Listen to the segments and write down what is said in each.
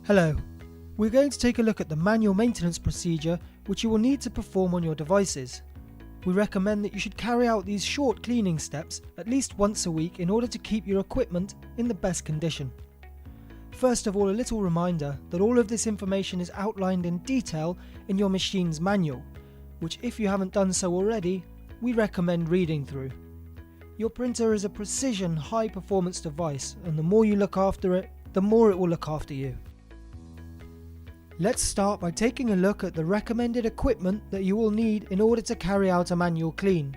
Hello, we're going to take a look at the manual maintenance procedure which you will need to perform on your devices. We recommend that you should carry out these short cleaning steps at least once a week in order to keep your equipment in the best condition. First of all, a little reminder that all of this information is outlined in detail in your machine's manual, which if you haven't done so already, we recommend reading through. Your printer is a precision, high-performance device, and the more you look after it, the more it will look after you. Let's start by taking a look at the recommended equipment that you will need in order to carry out a manual clean.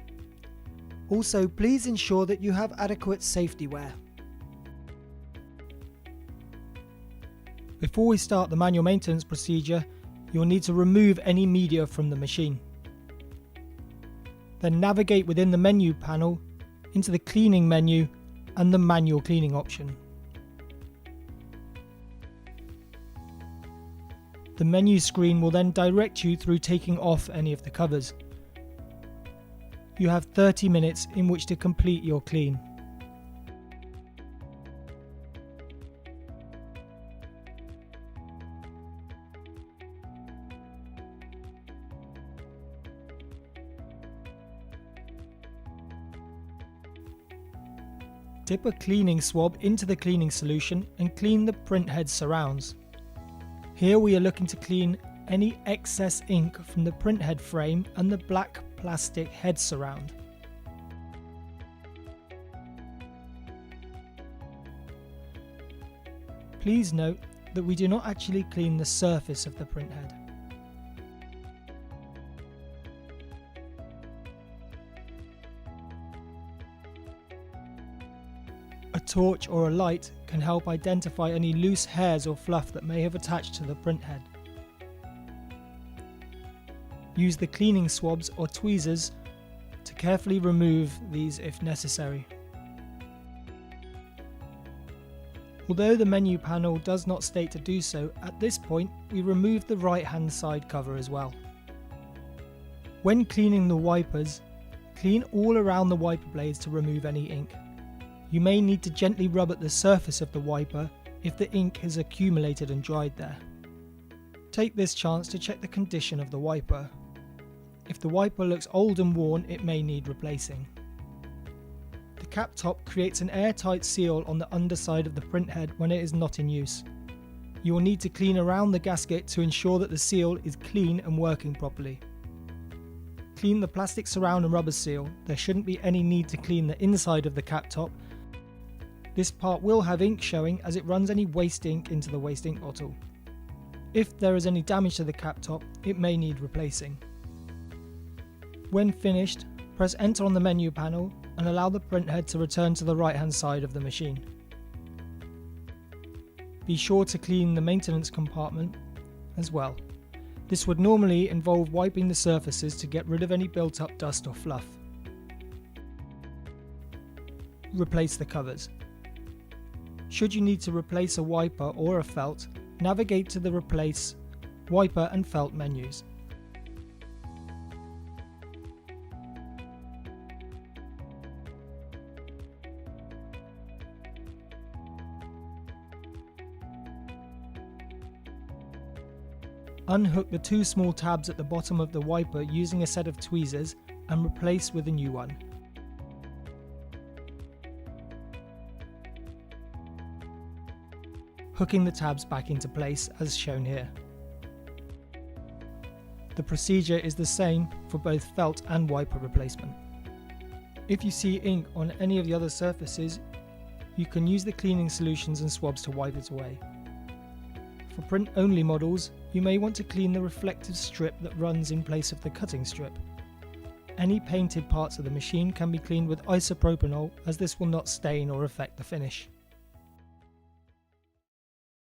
Also, please ensure that you have adequate safety wear. Before we start the manual maintenance procedure, you will need to remove any media from the machine. Then navigate within the menu panel into the cleaning menu and the manual cleaning option. The menu screen will then direct you through taking off any of the covers. You have 30 minutes in which to complete your clean. Dip a cleaning swab into the cleaning solution and clean the print head surrounds. Here we are looking to clean any excess ink from the print head frame and the black plastic head surround. Please note that we do not actually clean the surface of the print head. A torch or a light can help identify any loose hairs or fluff that may have attached to the print head. Use the cleaning swabs or tweezers to carefully remove these if necessary. Although the menu panel does not state to do so, at this point we remove the right hand side cover as well. When cleaning the wipers, clean all around the wiper blades to remove any ink. You may need to gently rub at the surface of the wiper if the ink has accumulated and dried there. Take this chance to check the condition of the wiper. If the wiper looks old and worn, it may need replacing. The cap top creates an airtight seal on the underside of the print head when it is not in use. You will need to clean around the gasket to ensure that the seal is clean and working properly. Clean the plastic surround and rubber seal. There shouldn't be any need to clean the inside of the cap top. This part will have ink showing as it runs any waste ink into the waste ink bottle. If there is any damage to the cap top, it may need replacing. When finished, press enter on the menu panel and allow the print head to return to the right hand side of the machine. Be sure to clean the maintenance compartment as well. This would normally involve wiping the surfaces to get rid of any built up dust or fluff. Replace the covers. Should you need to replace a wiper or a felt, navigate to the Replace, Wiper and Felt menus. Unhook the two small tabs at the bottom of the wiper using a set of tweezers and replace with a new one. Hooking the tabs back into place as shown here. The procedure is the same for both felt and wiper replacement. If you see ink on any of the other surfaces, you can use the cleaning solutions and swabs to wipe it away. For print-only models, you may want to clean the reflective strip that runs in place of the cutting strip. Any painted parts of the machine can be cleaned with isopropanol as this will not stain or affect the finish.